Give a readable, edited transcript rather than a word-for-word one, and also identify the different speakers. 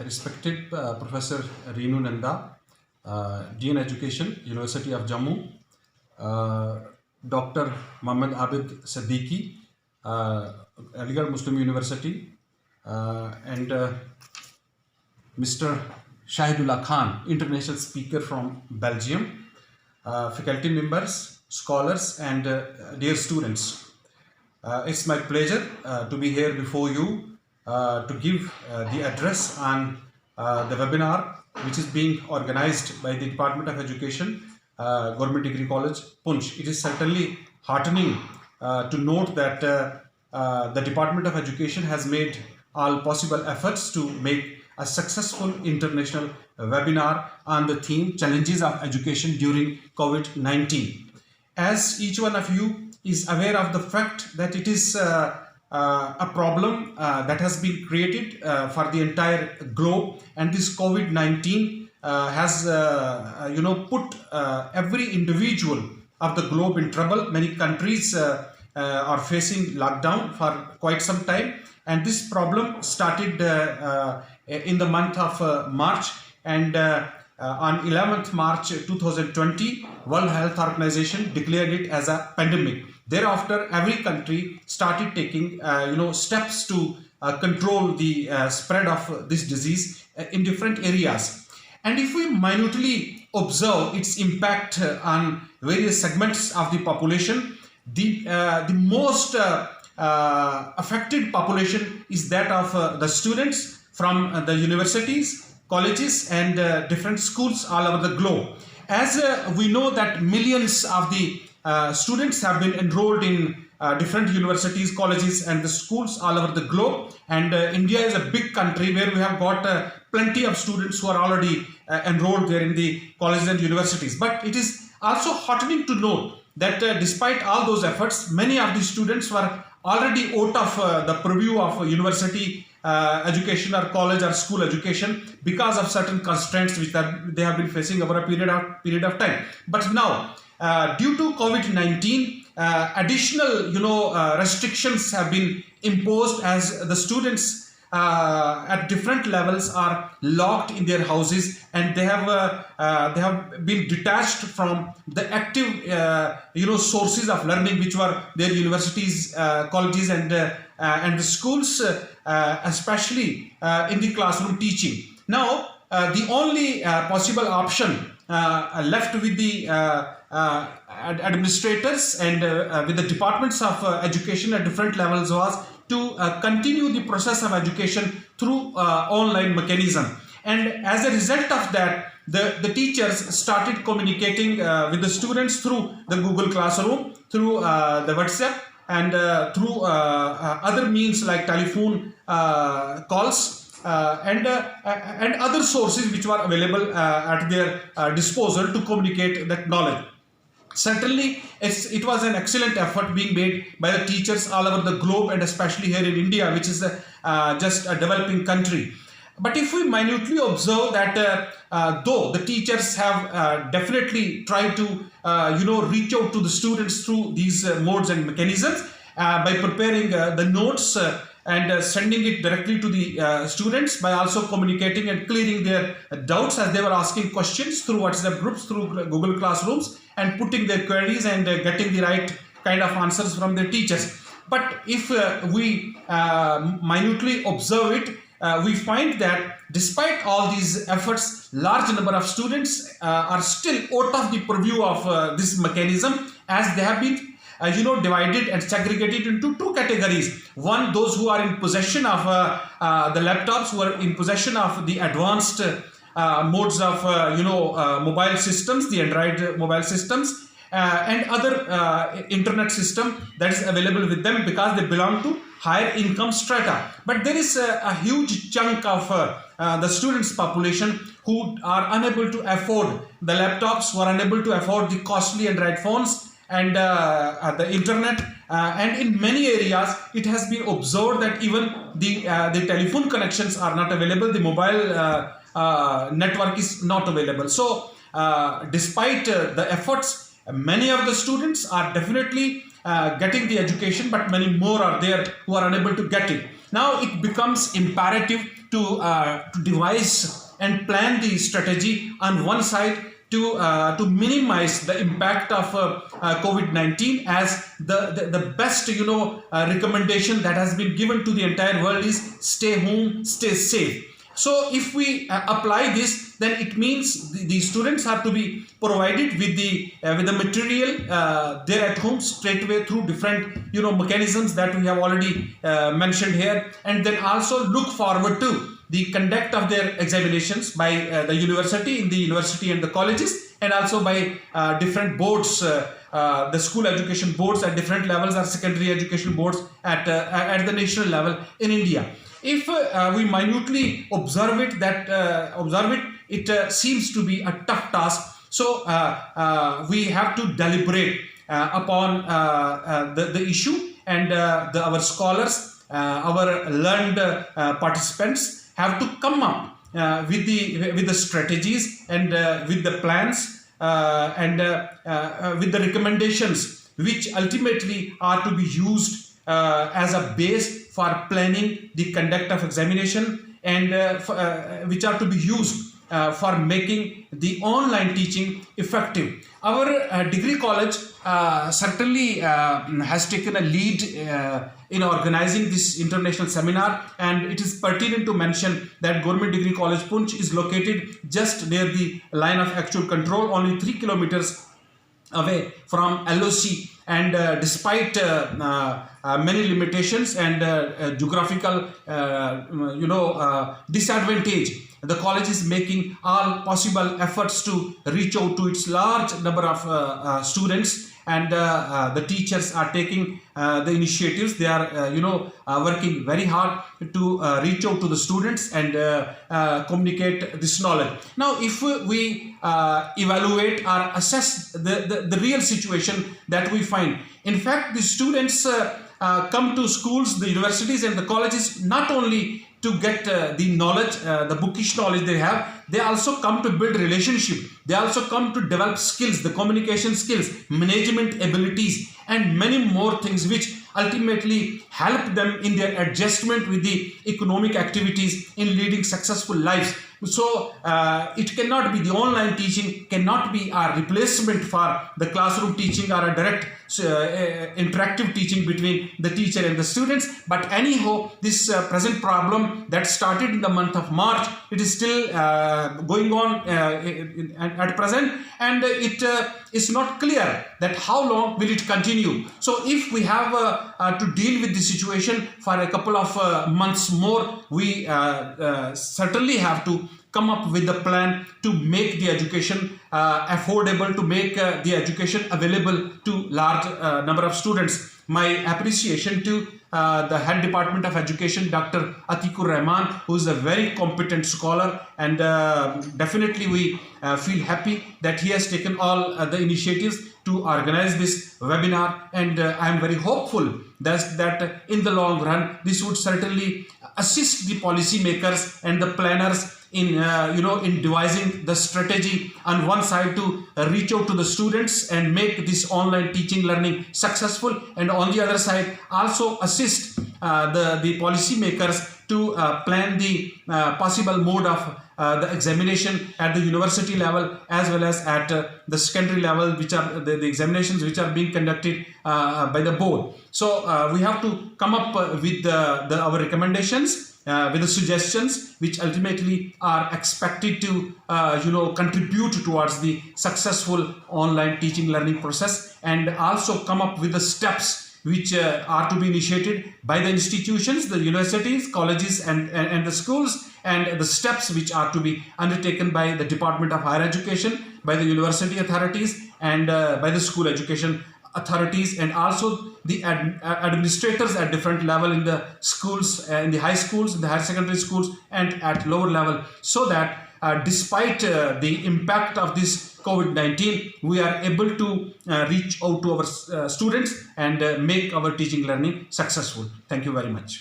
Speaker 1: Respected Professor Reenu Nanda, Dean Education, University of Jammu, Dr. Muhammad Abid Siddiqui, Aligarh Muslim University, and Mr. Shahidullah Khan, international speaker from Belgium, faculty members, scholars, and dear students. It's my pleasure to be here before you to give the address on the webinar which is being organized by the Department of Education, Government Degree College, Punch. It is certainly heartening to note that the Department of Education has made all possible efforts to make a successful international webinar on the theme Challenges of Education During COVID-19. As each one of you is aware of the fact that it is a problem that has been created for the entire globe, and this COVID-19 has put every individual of the globe in trouble. Many countries are facing lockdown for quite some time, and this problem started in the month of March, and on 11th March 2020, World Health Organization declared it as a pandemic. Thereafter, every country started taking steps to control the spread of this disease in different areas. And if we minutely observe its impact on various segments of the population, the most affected population is that of the students from the universities, colleges, and different schools all over the globe. As we know that millions of the students have been enrolled in different universities, colleges, and the schools all over the globe, and India is a big country where we have got plenty of students who are already enrolled there in the colleges and universities. But it is also heartening to note that despite all those efforts, many of the students were already out of the purview of university education or college or school education because of certain constraints which they have been facing over a period of time. But now, due to COVID-19, additional restrictions have been imposed as the students at different levels are locked in their houses, and they have been detached from the active sources of learning which were their universities, colleges, and the schools, especially in the classroom teaching. Now the only possible option left with the administrators and with the departments of education at different levels was to continue the process of education through online mechanism. And as a result of that, the teachers started communicating with the students through the Google Classroom, through the WhatsApp, and through other means like telephone calls and other sources which were available at their disposal to communicate that knowledge. Certainly, it was an excellent effort being made by the teachers all over the globe, and especially here in India, which is just a developing country. But if we minutely observe that though the teachers have definitely tried to reach out to the students through these modes and mechanisms by preparing the notes and sending it directly to the students, by also communicating and clearing their doubts as they were asking questions through WhatsApp groups, through Google Classrooms, and putting their queries and getting the right kind of answers from their teachers. But if we minutely observe it, we find that despite all these efforts, large number of students are still out of the purview of this mechanism, as they have been divided and segregated into two categories. One, those who are in possession of the laptops, who are in possession of the advanced modes of mobile systems, the Android mobile systems, and other internet system that is available with them because they belong to higher income strata. But there is a huge chunk of the students' population who are unable to afford the laptops, who are unable to afford the costly Android phones and the internet, and in many areas it has been observed that even the telephone connections are not available, the mobile network is not available. So despite the efforts, many of the students are definitely getting the education, but many more are there who are unable to get it. Now it becomes imperative to devise and plan the strategy on one side to minimize the impact of COVID-19, as the best recommendation that has been given to the entire world is stay home, stay safe. So if we apply this, then it means the students have to be provided with the material there at home straight away through different mechanisms that we have already mentioned here, and then also look forward to the conduct of their examinations by the university in the university and the colleges, and also by different boards, the school education boards at different levels, or secondary education boards at the national level in India. If we minutely observe it, it seems to be a tough task. So we have to deliberate upon the issue, and our scholars, our learned participants have to come up with the strategies and with the plans and with the recommendations, which ultimately are to be used as a base for planning the conduct of examination, and which are to be used for making the online teaching effective. Our degree college certainly has taken a lead in organizing this international seminar, and it is pertinent to mention that Government Degree College Poonch is located just near the line of actual control, only 3 kilometers away from LOC, and despite many limitations and geographical disadvantage, the college is making all possible efforts to reach out to its large number of students, and the teachers are taking the initiatives. They are working very hard to reach out to the students and communicate this knowledge. Now if we evaluate or assess the real situation that we find, in fact the students come to schools, the universities and the colleges not only to get the knowledge, the bookish knowledge they have, they also come to build relationship. They also come to develop skills, the communication skills, management abilities, and many more things which ultimately help them in their adjustment with the economic activities in leading successful lives. So it cannot be, the online teaching cannot be a replacement for the classroom teaching or a direct interactive teaching between the teacher and the students. But anyhow, this present problem that started in the month of March, it is still going on at present, and it is not clear that how long will it continue. So if we have to deal with the situation for a couple of months more, we certainly have to come up with a plan to make the education affordable, to make the education available to large number of students. My appreciation to the head department of education, Dr. Atikur Rahman, who is a very competent scholar, and definitely we feel happy that he has taken all the initiatives to organize this webinar, and I am very hopeful that in the long run this would certainly assist the policy makers and the planners in in devising the strategy on one side to reach out to the students and make this online teaching learning successful, and on the other side also assist the policy makers to plan the possible mode of the examination at the university level as well as at the secondary level, which are the examinations which are being conducted by the board. So we have to come up with our recommendations, with the suggestions which ultimately are expected to contribute towards the successful online teaching learning process, and also come up with the steps which are to be initiated by the institutions, the universities, colleges and the schools, and the steps which are to be undertaken by the Department of Higher Education, by the university authorities, and by the school education authorities, and also the administrators at different level in the schools, in the high schools, in the higher secondary schools, and at lower level, so that despite the impact of this COVID-19, we are able to reach out to our students and make our teaching learning successful. Thank you very much.